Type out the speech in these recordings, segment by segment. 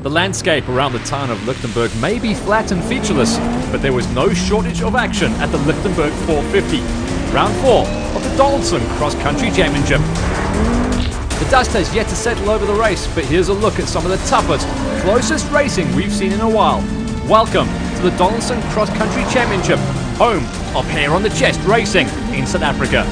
The landscape around the town of Lichtenburg may be flat and featureless, but there was no shortage of action at the Lichtenburg 450, round 4 of the Donaldson Cross Country Championship. The dust has yet to settle over the race, but here's a look at some of the toughest, closest racing we've seen in a while. Welcome to the Donaldson Cross Country Championship, home of hair on the chest racing in South Africa.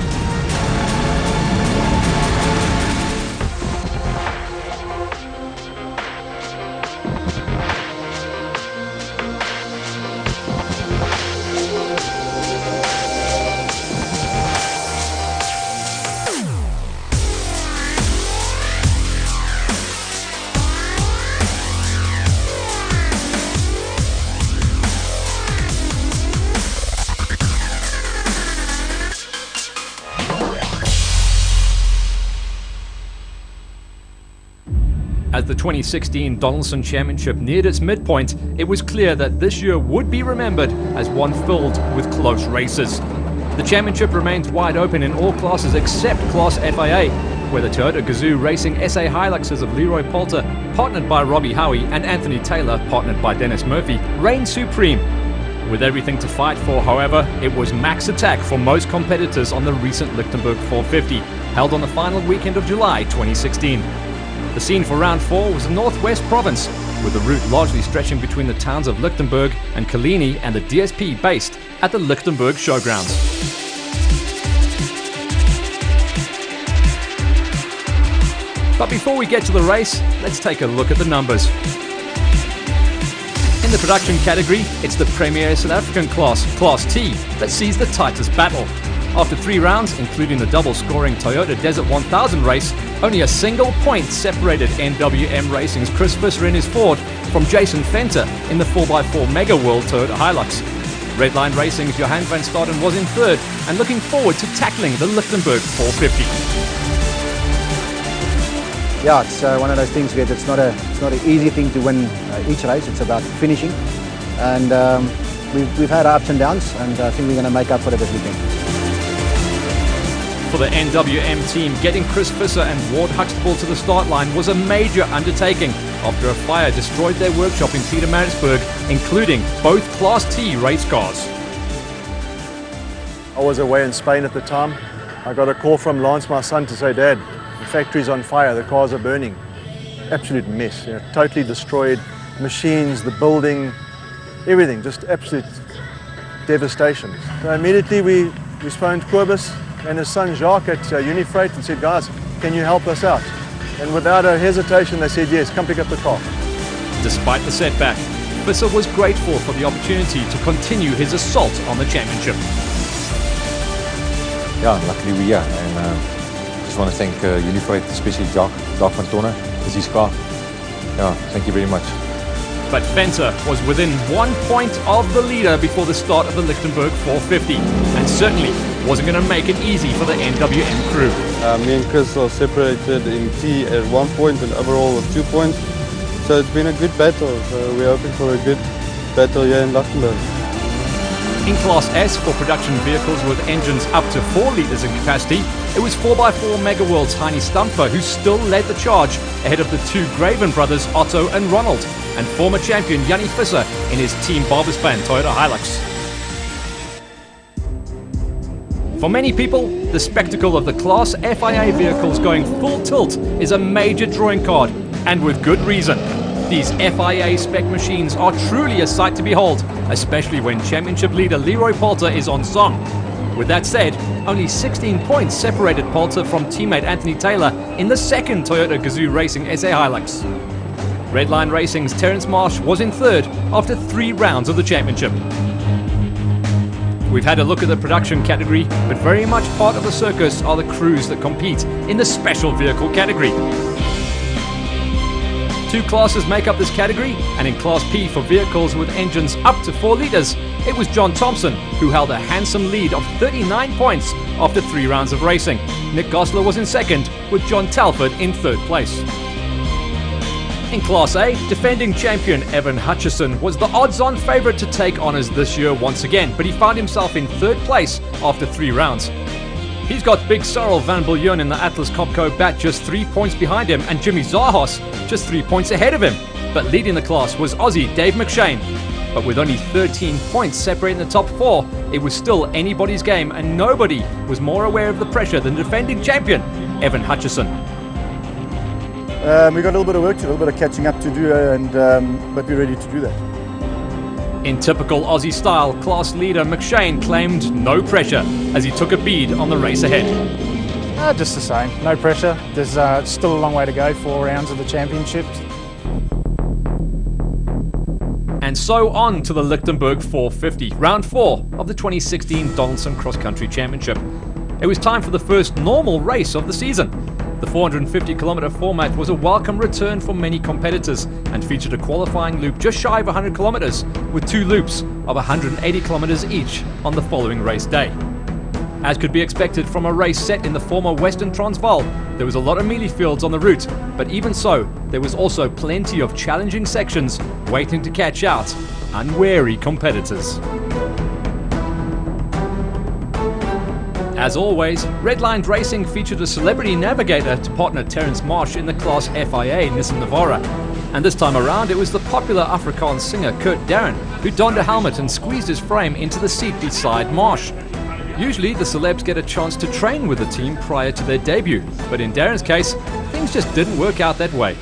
As the 2016 Donaldson Championship neared its midpoint, it was clear that this year would be remembered as one filled with close races. The championship remains wide open in all classes except Class FIA, where the Toyota Gazoo Racing SA Hiluxes of Leroy Poulter, partnered by Robbie Howie, and Anthony Taylor, partnered by Dennis Murphy, reigned supreme. With everything to fight for, however, it was max attack for most competitors on the recent Lichtenburg 450, held on the final weekend of July 2016. The scene for round 4 was the Northwest Province, with the route largely stretching between the towns of Lichtenburg and Kalini, and the DSP based at the Lichtenburg Showgrounds. But before we get to the race, let's take a look at the numbers. In the production category, it's the Premier South African class, Class T, that sees the tightest battle. After 3 rounds, including the double-scoring Toyota Desert 1000 race, only a single point separated NWM Racing's Chris Visser in his Ford from Jason Fenter in the 4x4 Mega World Toyota Hilux. Redline Racing's Johan van Staden was in 3rd and looking forward to tackling the Lichtenburg 450. Yeah, it's one of those things where it's not an easy thing to win each race. It's about finishing, and we've had our ups and downs, and I think we're going to make up for it this weekend. For the NWM team, getting Chris Visser and Ward Huxtable to the start line was a major undertaking after a fire destroyed their workshop in Pietermaritzburg, including both Class T race cars. I was away in Spain at the time. I got a call from Lance, my son, to say, "Dad, the factory's on fire, the cars are burning." Absolute mess, totally destroyed. Machines, the building, everything, just absolute devastation. So immediately we phoned Kobus and his son Jacques at Unifreight and said, "Guys, can you help us out?" And without a hesitation they said, "Yes, come pick up the car." Despite the setback, Visser was grateful for the opportunity to continue his assault on the championship. Yeah, luckily we're here, and just want to thank Unifreight, especially Jacques van Tonne, is his car. Yeah, thank you very much. But Fenter was within 1 point of the leader before the start of the Lichtenburg 450, and certainly wasn't going to make it easy for the NWM crew. Me and Chris are separated in T at 1 point and overall of 2 points. So it's been a good battle, so we're hoping for a good battle here in Lichtenburg. In Class S, for production vehicles with engines up to 4 litres in capacity, it was 4x4 Mega World's Heini Stamper who still led the charge ahead of the 2 Graven brothers Otto and Ronald, and former champion Jannie Visser in his Team Barbespan Toyota Hilux. For many people, the spectacle of the Class FIA vehicles going full tilt is a major drawing card, and with good reason. These FIA spec machines are truly a sight to behold, especially when championship leader Leroy Poulter is on song. With that said, only 16 points separated Poulter from teammate Anthony Taylor in the second Toyota Gazoo Racing SA Hilux. Redline Racing's Terence Marsh was in 3rd after 3 rounds of the championship. We've had a look at the production category, but very much part of the circus are the crews that compete in the special vehicle category. 2 classes make up this category, and in Class P for vehicles with engines up to 4 litres, it was John Thompson who held a handsome lead of 39 points after 3 rounds of racing. Nick Gosler was in 2nd, with John Telford in 3rd place. In Class A, defending champion Evan Hutchison was the odds-on favourite to take honours this year once again, but he found himself in 3rd place after 3 rounds. He's got big Cyril van Biljoen in the Atlas Copco bat just 3 points behind him, and Jimmy Zahos just 3 points ahead of him. But leading the class was Aussie Dave McShane. But with only 13 points separating the top 4, it was still anybody's game, and nobody was more aware of the pressure than defending champion Evan Hutchison. We got a little bit of work to do, a little bit of catching up to do, but we're ready to do that. In typical Aussie style, class leader McShane claimed no pressure as he took a bead on the race ahead. Just the same, no pressure. There's still a long way to go, 4 rounds of the championships. And so on to the Lichtenburg 450, round 4 of the 2016 Donaldson Cross Country Championship. It was time for the first normal race of the season. The 450-kilometre format was a welcome return for many competitors and featured a qualifying loop just shy of 100 kilometres, with 2 loops of 180 kilometres each on the following race day. As could be expected from a race set in the former Western Transvaal, there was a lot of mealie fields on the route, but even so, there was also plenty of challenging sections waiting to catch out unwary competitors. As always, Redlined Racing featured a celebrity navigator to partner Terence Marsh in the Class FIA Nissan Navara. And this time around, it was the popular Afrikaans singer Kurt Darren who donned a helmet and squeezed his frame into the seat beside Marsh. Usually, the celebs get a chance to train with the team prior to their debut, but in Darren's case, things just didn't work out that way.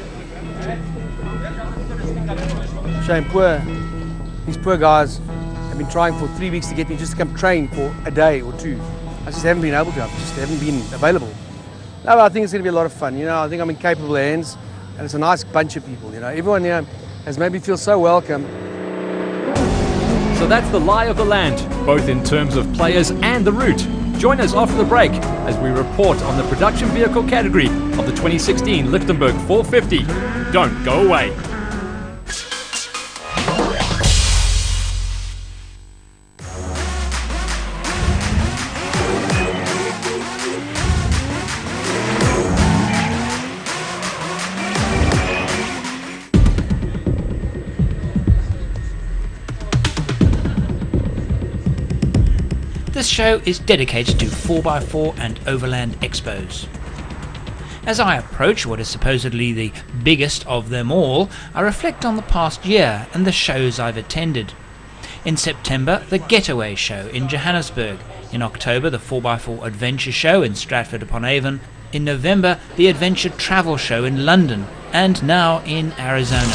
Shame, these poor guys have been trying for 3 weeks to get me just to come train for a day or 2. I just haven't been able to. I just haven't been available. No, I think it's going to be a lot of fun. I think I'm in capable hands, and it's a nice bunch of people. Everyone here has made me feel so welcome. So that's the lie of the land, both in terms of players and the route. Join us after the break as we report on the production vehicle category of the 2016 Lichtenburg 450. Don't go away. This show is dedicated to 4x4 and overland expos. As I approach what is supposedly the biggest of them all, I reflect on the past year and the shows I've attended. In September, the Getaway Show in Johannesburg. In October, the 4x4 Adventure Show in Stratford-upon-Avon. In November, the Adventure Travel Show in London. And now in Arizona.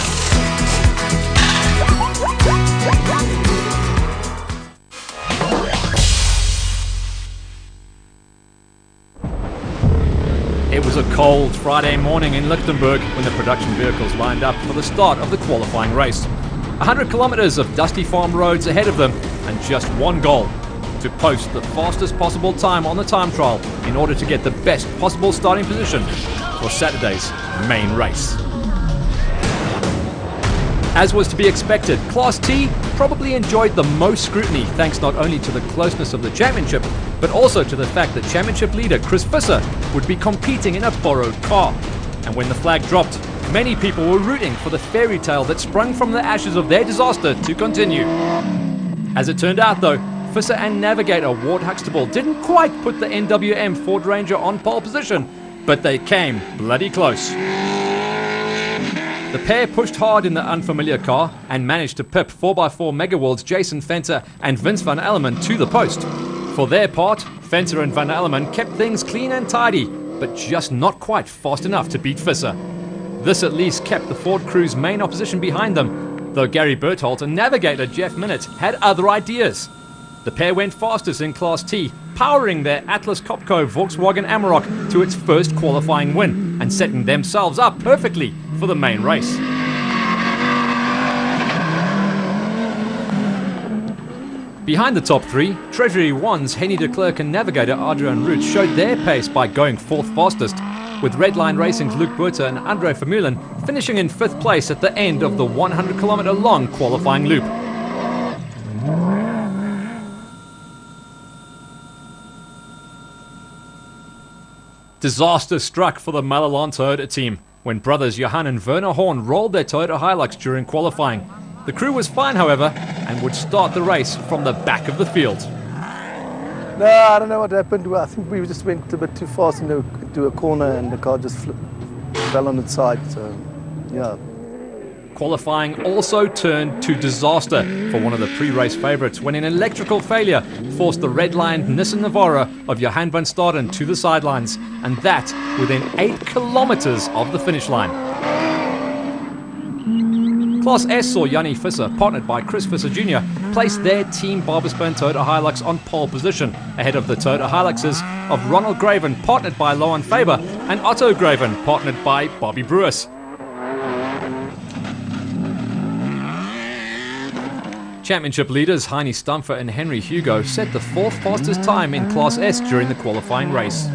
It was a cold Friday morning in Lichtenburg when the production vehicles lined up for the start of the qualifying race. 100 kilometres of dusty farm roads ahead of them and just one goal: to post the fastest possible time on the time trial in order to get the best possible starting position for Saturday's main race. As was to be expected, Class T probably enjoyed the most scrutiny thanks not only to the closeness of the championship, but also to the fact that championship leader Chris Visser would be competing in a borrowed car. And when the flag dropped, many people were rooting for the fairy tale that sprung from the ashes of their disaster to continue. As it turned out though, Visser and navigator Ward Huxtable didn't quite put the NWM Ford Ranger on pole position, but they came bloody close. The pair pushed hard in the unfamiliar car and managed to pip 4x4 Megaworld's Jason Venter and Vince van Alleman to the post. For their part, Venter and van Alleman kept things clean and tidy, but just not quite fast enough to beat Visser. This at least kept the Ford crew's main opposition behind them, though Gary Berthold and navigator Jeff Minott had other ideas. The pair went fastest in Class T, powering their Atlas Copco Volkswagen Amarok to its first qualifying win and setting themselves up perfectly for the main race. Behind the top 3, Treasury One's Henny de Klerk and navigator Adrian Root showed their pace by going 4th fastest, with Redline Racing's Luke Buerta and Andre Vermeulen finishing in 5th place at the end of the 100-kilometre long qualifying loop. Disaster struck for the Malalan Toyota team when brothers Johan and Werner Horn rolled their Toyota Hilux during qualifying. The crew was fine, however, and would start the race from the back of the field. No, I don't know what happened. I think we just went a bit too fast into a corner and the car just fell on its side. So, yeah. Qualifying also turned to disaster for one of the pre-race favourites when an electrical failure forced the red-lined Nissan Navara of Johan van Staden to the sidelines, and that within 8 kilometres of the finish line. Class S saw Jannie Visser, partnered by Chris Visser Jr., place their Team Barbaspan Toyota Hilux on pole position, ahead of the Toyota Hiluxes of Ronald Graven, partnered by Lohan Faber, and Otto Graven, partnered by Bobby Brewis. Championship leaders Heini Stumpfer and Henry Hugo set the 4th fastest time in Class S during the qualifying race.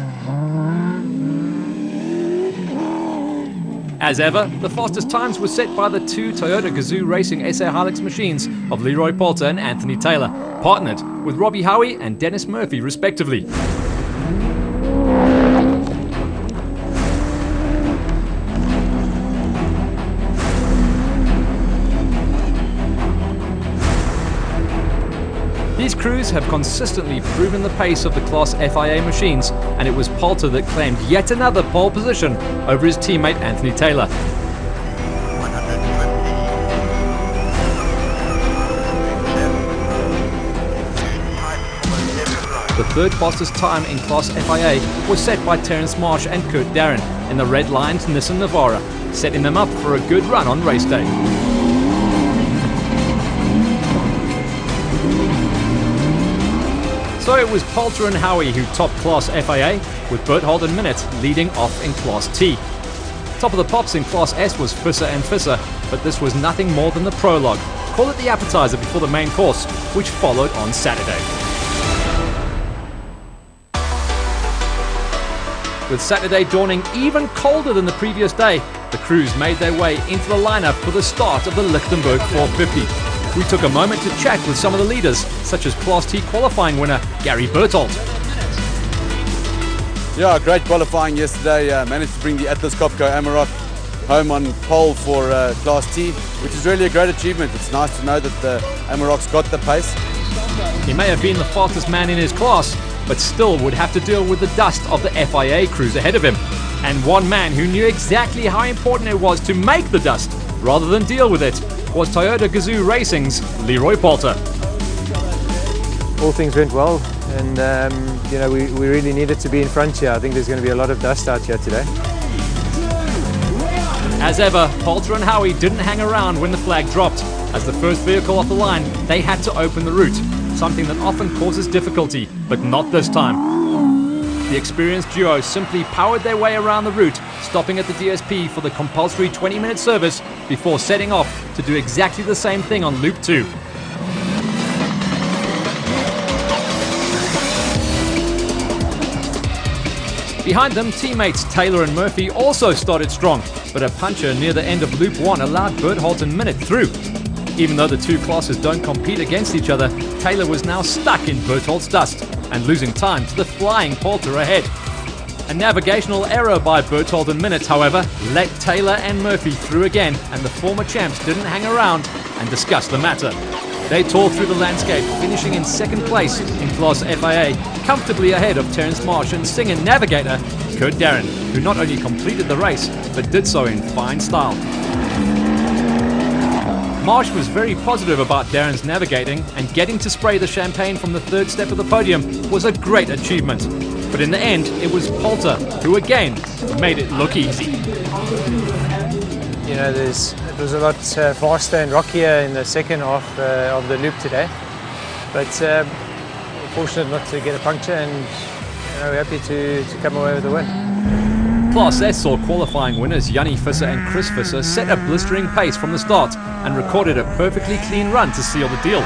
As ever, the fastest times were set by the 2 Toyota Gazoo Racing SA Hilux machines of Leroy Poulter and Anthony Taylor, partnered with Robbie Howie and Dennis Murphy respectively. These crews have consistently proven the pace of the Class FIA machines, and it was Poulter that claimed yet another pole position over his teammate Anthony Taylor. The 3rd fastest time in Class FIA was set by Terence Marsh and Kurt Darren in the red-lined Nissan Navara, setting them up for a good run on race day. So it was Poulter and Howie who topped Class FIA, with Berthold and Minute leading off in Class T. Top of the pops in Class S was Visser and Visser, but this was nothing more than the prologue. Call it the appetizer before the main course, which followed on Saturday. With Saturday dawning even colder than the previous day, the crews made their way into the lineup for the start of the Lichtenburg 450. We took a moment to chat with some of the leaders, such as Class T qualifying winner Gary Berthold. Yeah, great qualifying yesterday. Managed to bring the Atlas Copco Amarok home on pole for Class T, which is really a great achievement. It's nice to know that the Amarok's got the pace. He may have been the fastest man in his class, but still would have to deal with the dust of the FIA crews ahead of him. And one man who knew exactly how important it was to make the dust rather than deal with it was Toyota Gazoo Racing's Leroy Poulter. All things went well, and you know, we really needed to be in front here. I think there's going to be a lot of dust out here today. As ever, Poulter and Howie didn't hang around when the flag dropped. As the first vehicle off the line, they had to open the route, something that often causes difficulty, but not this time. The experienced duo simply powered their way around the route, stopping at the DSP for the compulsory 20-minute service before setting off to do exactly the same thing on Loop 2. Behind them, teammates Taylor and Murphy also started strong, but a puncher near the end of Loop 1 allowed Berthold and Minute through. Even though the two classes don't compete against each other, Taylor was now stuck in Berthold's dust and losing time to the flying Poulter ahead. A navigational error by Berthold and Minute, however, let Taylor and Murphy through again, and the former champs didn't hang around and discuss the matter. They tore through the landscape, finishing in 2nd place in Class FIA, comfortably ahead of Terence Marsh and Singer navigator Kurt Darren, who not only completed the race, but did so in fine style. Marsh was very positive about Darren's navigating, and getting to spray the champagne from the 3rd step of the podium was a great achievement. But in the end, it was Poulter who again made it look easy. You know, it was a lot faster and rockier in the second half of the loop today, but fortunate not to get a puncture, and you know, we're happy to come away with the win. Class S saw qualifying winners Jannie Visser and Chris Visser set a blistering pace from the start and recorded a perfectly clean run to seal the deal.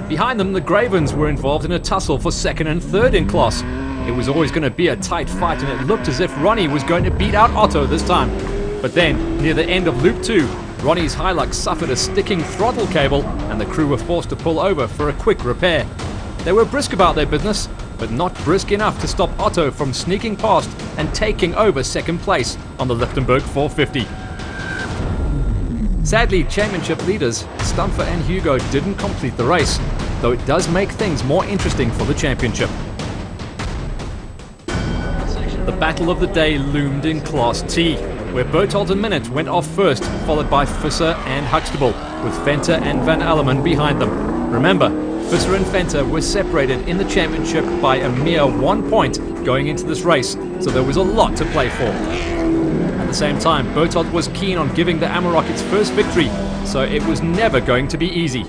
Behind them, the Gravens were involved in a tussle for 2nd and 3rd in class. It was always going to be a tight fight, and it looked as if Ronnie was going to beat out Otto this time. But then, near the end of Loop 2, Ronnie's Hilux suffered a sticking throttle cable, and the crew were forced to pull over for a quick repair. They were brisk about their business, but not brisk enough to stop Otto from sneaking past and taking over 2nd place on the Lichtenburg 450. Sadly, championship leaders Stumpfer and Hugo didn't complete the race, though it does make things more interesting for the championship. The battle of the day loomed in Class T. where Berthold and Minnaert went off first, followed by Visser and Huxtable, with Venter and Van Alleman behind them. Remember, Visser and Venter were separated in the championship by a mere 1 point going into this race, so there was a lot to play for. At the same time, Berthold was keen on giving the Amarok its first victory, so it was never going to be easy.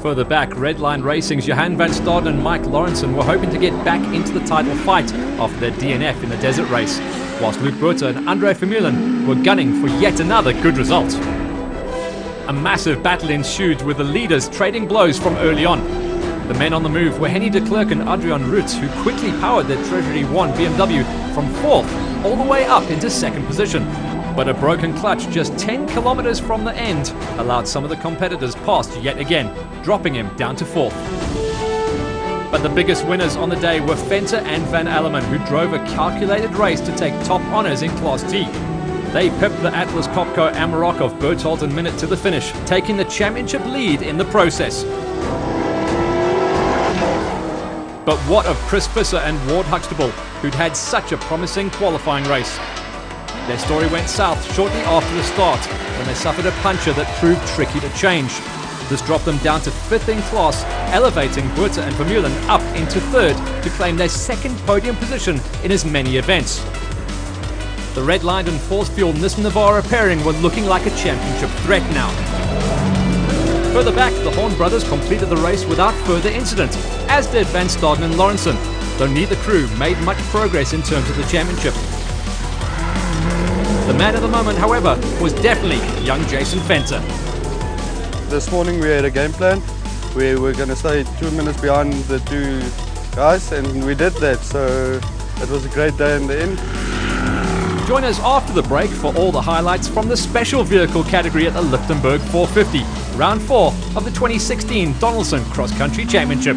Further back, Redline Racing's Johan van Staden and Mike Lawrenson were hoping to get back into the title fight after their DNF in the desert race, whilst Luke Buerter and Andre Vermeulen were gunning for yet another good result. A massive battle ensued with the leaders trading blows from early on. The men on the move were Henny de Klerk and Adrian Rutz, who quickly powered their Treasury 1 BMW from 4th all the way up into 2nd position. But a broken clutch just 10 kilometers from the end allowed some of the competitors past yet again, dropping him down to 4th. But the biggest winners on the day were Venter and Van Alleman, who drove a calculated race to take top honours in Class T. They pipped the Atlas Copco Amarok of Berthold and Minnaert to the finish, taking the championship lead in the process. But what of Chris Visser and Ward Huxtable, who'd had such a promising qualifying race? Their story went south shortly after the start, when they suffered a puncture that proved tricky to change. This dropped them down to 5th in class, elevating Buerter and Vermeulen up into 3rd to claim their 2nd podium position in as many events. The red-lined and force-fueled Nissan Navara pairing were looking like a championship threat now. Further back, the Horn brothers completed the race without further incident, as did Van Staden and Lawrenson, though neither crew made much progress in terms of the championship. The man of the moment, however, was definitely young Jason Venter. This morning we had a game plan. We were going to stay 2 minutes behind the two guys, and we did that, so it was a great day in the end. Join us after the break for all the highlights from the special vehicle category at the Lichtenburg 450, round 4 of the 2016 Donaldson Cross Country Championship.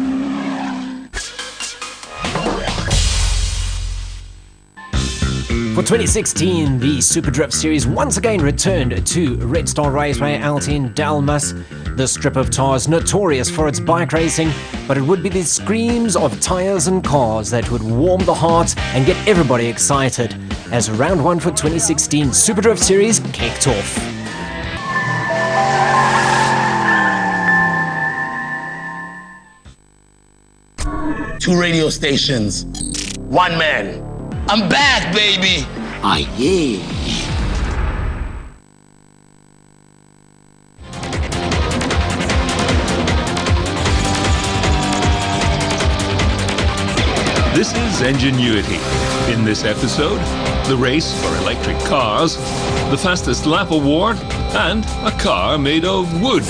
For 2016, the Super Drift Series once again returned to Red Star Raceway out in Dalmas. This strip of tar is notorious for its bike racing, but it would be the screams of tyres and cars that would warm the heart and get everybody excited as round 1 for 2016 Super Drift Series kicked off. Two radio stations, one man. I'm back, baby! Ah, yeah. This is Ingenuity. In this episode, the race for electric cars, the fastest lap award, and a car made of wood.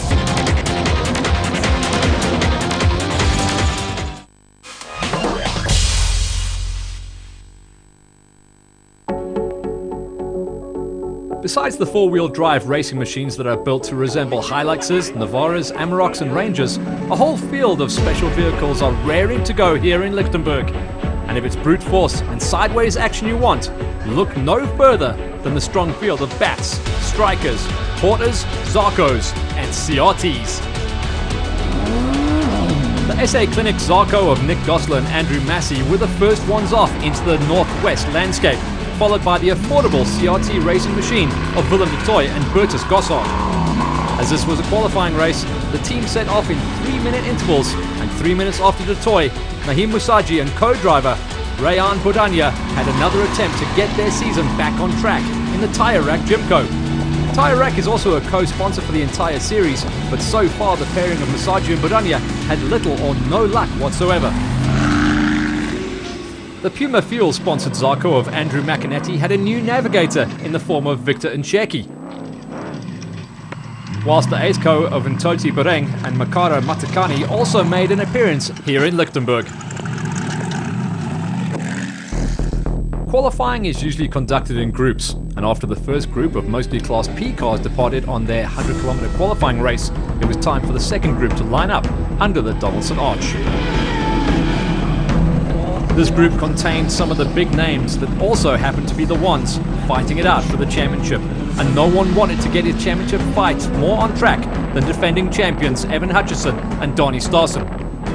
Besides the four-wheel drive racing machines that are built to resemble Hiluxes, Navaras, Amaroks and Rangers, a whole field of special vehicles are raring to go here in Lichtenburg. And if it's brute force and sideways action you want, look no further than the strong field of Bats, Strikers, Porters, Zarkos and CRTs. The SA Clinic Zarko of Nick Gosler and Andrew Massey were the first ones off into the northwest landscape, followed by the affordable CRT racing machine of Willem de Toy and Bertus Gossard. As this was a qualifying race, the team set off in 3-minute intervals, and 3 minutes after de Toy, Naheem Musaji and co-driver Rayan Bodania had another attempt to get their season back on track in the Tyre Rack Gymco. Tyre Rack is also a co-sponsor for the entire series, but so far the pairing of Musaji and Bodania had little or no luck whatsoever. The Puma Fuel-sponsored Zarko of Andrew McInerney had a new navigator in the form of Victor Ncheki, whilst the Aceco of Ntoti Bereng and Makara Matakani also made an appearance here in Lichtenburg. Qualifying is usually conducted in groups, and after the first group of mostly Class P cars departed on their 100-kilometer qualifying race, it was time for the second group to line up under the Donaldson Arch. This group contained some of the big names that also happened to be the ones fighting it out for the championship, and no one wanted to get his championship fight more on track than defending champions Evan Hutchison and Donnie Starson.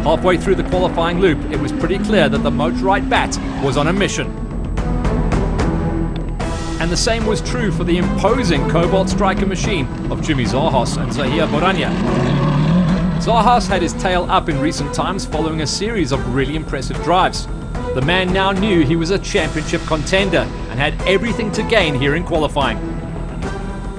Halfway through the qualifying loop, it was pretty clear that the Motorite Bat was on a mission. And the same was true for the imposing Cobalt striker machine of Jimmy Zahos and Zahir Boranya. Zahos had his tail up in recent times following a series of really impressive drives. The man now knew he was a championship contender and had everything to gain here in qualifying.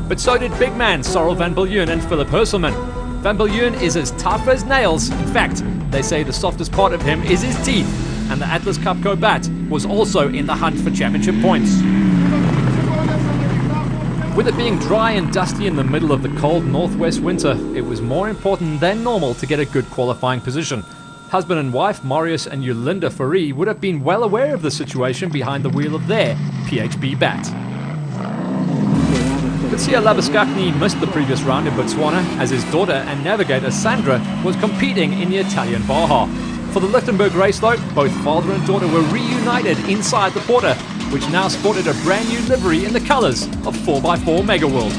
But so did big man Sorel van Biljoen and Philip Hurselman. Van Biljoen is as tough as nails. In fact, they say the softest part of him is his teeth. And the Atlas Copco bat was also in the hunt for championship points. With it being dry and dusty in the middle of the cold northwest winter, it was more important than normal to get a good qualifying position. Husband and wife Marius and Yolinda Fourie would have been well aware of the situation behind the wheel of their PHB bat. Kutsia Labiskakni missed the previous round in Botswana as his daughter and navigator Sandra was competing in the Italian Baja. For the Lichtenburg race though, both father and daughter were reunited inside the Porter, which now sported a brand new livery in the colours of 4x4 Mega World.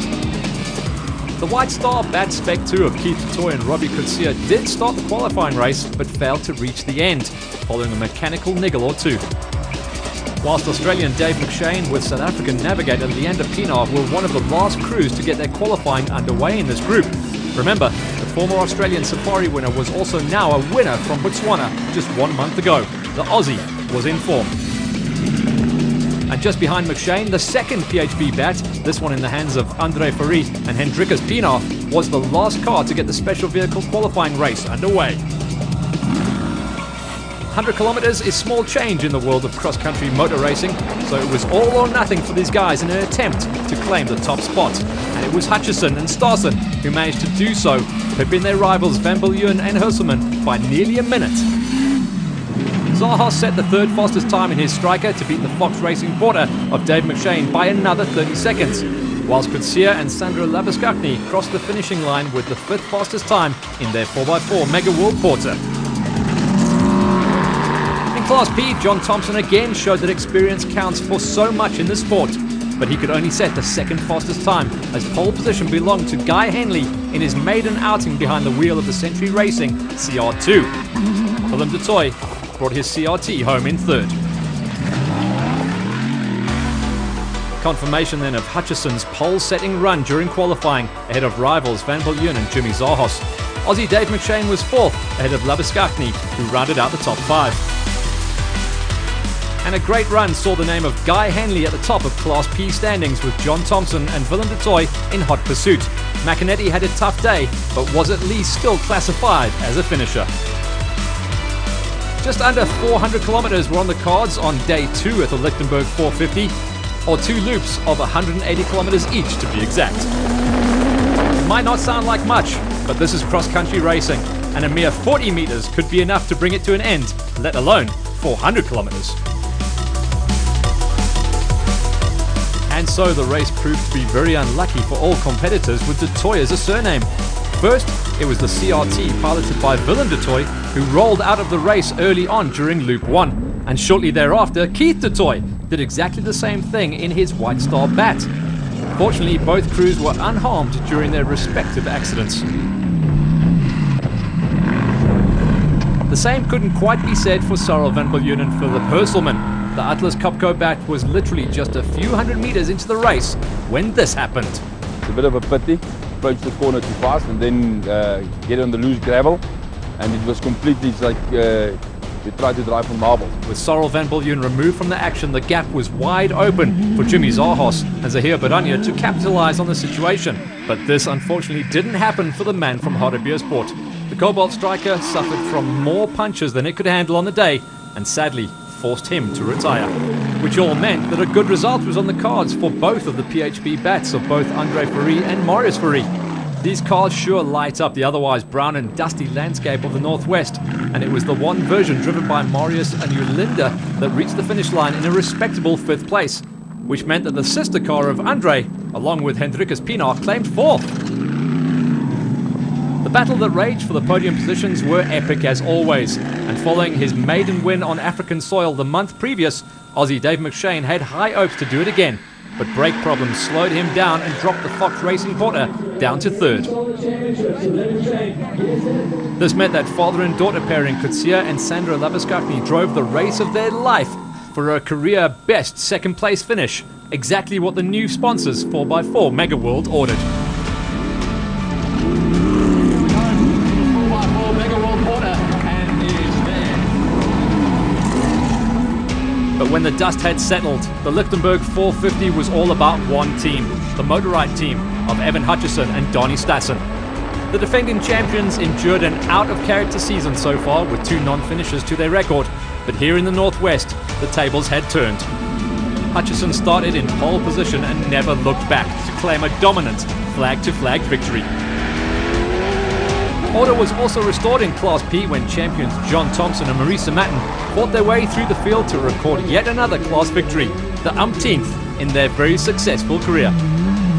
The White Star Bat Spec 2 of Keith Toy and Robbie Kutsia did start the qualifying race but failed to reach the end, following a mechanical niggle or two. Whilst Australian Dave McShane with South African navigator Leander Pienaar were one of the last crews to get their qualifying underway in this group. Remember, the former Australian Safari winner was also now a winner from Botswana just 1 month ago. The Aussie was in form. And just behind McShane, the second PHB bat, this one in the hands of Andre Fourie and Hendrikus Pienaar, was the last car to get the special vehicle qualifying race underway. 100 kilometers is small change in the world of cross-country motor racing, so it was all or nothing for these guys in an attempt to claim the top spot. And it was Hutchison and Starson who managed to do so, pipping their rivals Van Biljoen and Hurselman by nearly a minute. Zahos set the third fastest time in his striker to beat the Fox Racing Porter of Dave McShane by another 30 seconds, whilst Kutsia and Sandra Labiskakni crossed the finishing line with the fifth fastest time in their 4x4 Mega World Porter. In Class P, John Thompson again showed that experience counts for so much in the sport, but he could only set the second fastest time as pole position belonged to Guy Henley in his maiden outing behind the wheel of the Century Racing CR2. Willem de Toy brought his CRT home in third. Confirmation then of Hutchison's pole-setting run during qualifying ahead of rivals Van Biljoen and Jimmy Zahos. Aussie Dave McShane was fourth ahead of Labiskakni, who rounded out the top five. And a great run saw the name of Guy Henley at the top of Class P standings with John Thompson and Willem de Toy in hot pursuit. McInerney had a tough day, but was at least still classified as a finisher. Just under 400 kilometers were on the cards on day 2 at the Lichtenburg 450, or 2 loops of 180 kilometers each to be exact. It might not sound like much, but this is cross-country racing, and a mere 40 meters could be enough to bring it to an end, let alone 400 kilometers. And so the race proved to be very unlucky for all competitors with de Toy as a surname. First, it was the CRT piloted by Willem de Toy who rolled out of the race early on during Loop 1. And shortly thereafter, Keith de Toy did exactly the same thing in his White Star bat. Fortunately, both crews were unharmed during their respective accidents. The same couldn't quite be said for Sorel van Biljoen and Philip Hurselman. The Atlas Copco bat was literally just a few hundred meters into the race when this happened. It's a bit of a pity. Approach the corner too fast and then get on the loose gravel, and it was completely like we tried to drive on marble. With Sorel van Biljoen removed from the action, the gap was wide open for Jimmy Zahos and Zahir Boranya to capitalize on the situation. But this unfortunately didn't happen for the man from Hartbeespoort. The Cobalt striker suffered from more punches than it could handle on the day, and sadly forced him to retire, which all meant that a good result was on the cards for both of the PHB bats of both Andre Fourie and Marius Fourie. These cars sure light up the otherwise brown and dusty landscape of the Northwest, and it was the one version driven by Marius and Yolinda that reached the finish line in a respectable 5th place, which meant that the sister car of Andre, along with Hendrikus Pienaar, claimed 4th. The battle that raged for the podium positions were epic as always, and following his maiden win on African soil the month previous, Aussie Dave McShane had high hopes to do it again, but brake problems slowed him down and dropped the Fox Racing Porter down to 3rd. This meant that father and daughter pairing Kutsia and Sandra Labiskakni drove the race of their life for a career best 2nd place finish exactly what the new sponsors 4x4 Mega World ordered. But when the dust had settled, the Lichtenburg 450 was all about one team, the Motorride team of Evan Hutchison and Donnie Stassen. The defending champions endured an out-of-character season so far with 2 non-finishes to their record, but here in the Northwest, the tables had turned. Hutchison started in pole position and never looked back to claim a dominant flag-to-flag victory. Order was also restored in Class P when champions John Thompson and Marisa Matten fought their way through the field to record yet another class victory, the umpteenth in their very successful career.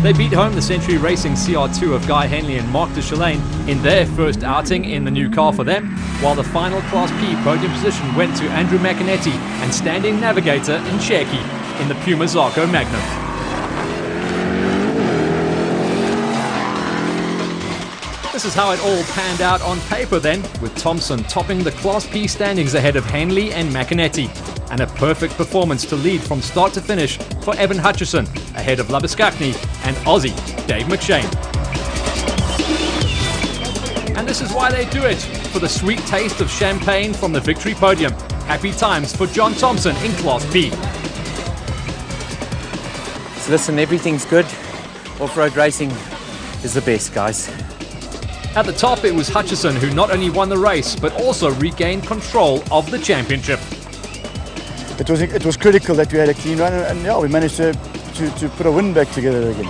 They beat home the Century Racing CR2 of Guy Henley and Mark de Chalane in their first outing in the new car for them, while the final Class P podium position went to Andrew McInerney and standing navigator in Cherokee in the Puma Zarco Magnum. This is how it all panned out on paper then, with Thompson topping the Class P standings ahead of Henley and McInerney, and a perfect performance to lead from start to finish for Evan Hutchison, ahead of Labuschagne and Aussie Dave McShane. And this is why they do it, for the sweet taste of champagne from the victory podium. Happy times for John Thompson in Class B. So listen, everything's good. Off-road racing is the best, guys. At the top, it was Hutchison who not only won the race, but also regained control of the championship. It was critical that we had a clean run, and yeah, we managed to put a win back together again.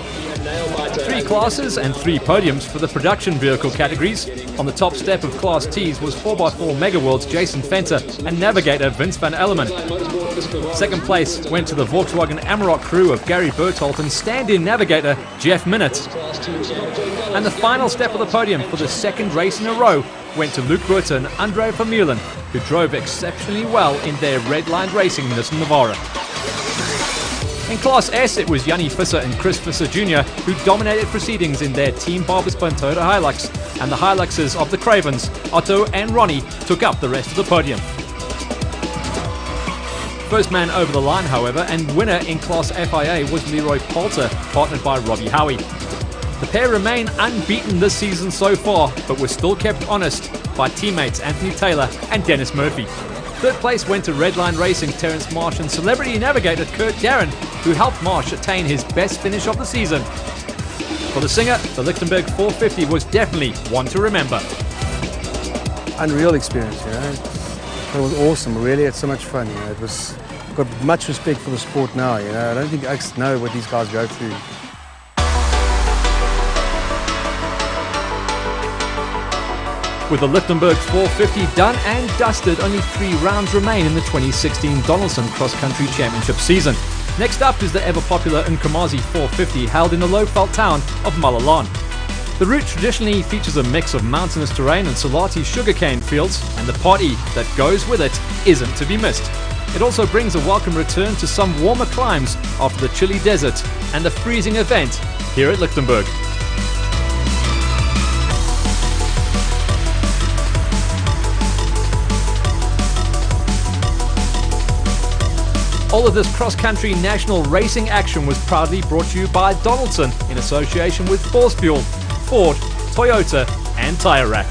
3 classes and 3 podiums for the production vehicle categories. On the top step of Class T's was 4x4 Mega World's Jason Fenter and navigator Vince van Elleman. Second place went to the Volkswagen Amarok crew of Gary Berthold and stand-in navigator Jeff Minott. And the final step of the podium for the second race in a row went to Luke Rutte and Andre Vermeulen, who drove exceptionally well in their red-lined racing Nissan Navara. In Class S, it was Yanni Visser and Chris Visser Jr. who dominated proceedings in their Team Barberspun Toyota Hilux, and the Hiluxes of the Cravens, Otto and Ronnie, took up the rest of the podium. First man over the line, however, and winner in Class FIA was Leroy Poulter, partnered by Robbie Howie. The pair remain unbeaten this season so far, but were still kept honest by teammates Anthony Taylor and Dennis Murphy. Third place went to Redline Racing's Terence Marsh and celebrity navigator Kurt Darren, who helped Marsh attain his best finish of the season. For the singer, the Lichtenburg 450 was definitely one to remember. Unreal experience, you know. It was awesome. Really had so much fun. You know, it was got much respect for the sport now. You know, I don't think I know what these guys go through. With the Lichtenburg 450 done and dusted, only 3 rounds remain in the 2016 Donaldson Cross Country Championship season. Next up is the ever-popular Nkomazi 450 held in the low-felt town of Malalan. The route traditionally features a mix of mountainous terrain and Salati sugarcane fields, and the party that goes with it isn't to be missed. It also brings a welcome return to some warmer climes after the chilly desert and the freezing event here at Lichtenburg. All of this cross-country national racing action was proudly brought to you by Donaldson in association with Force Fuel, Ford, Toyota and Tire Rack.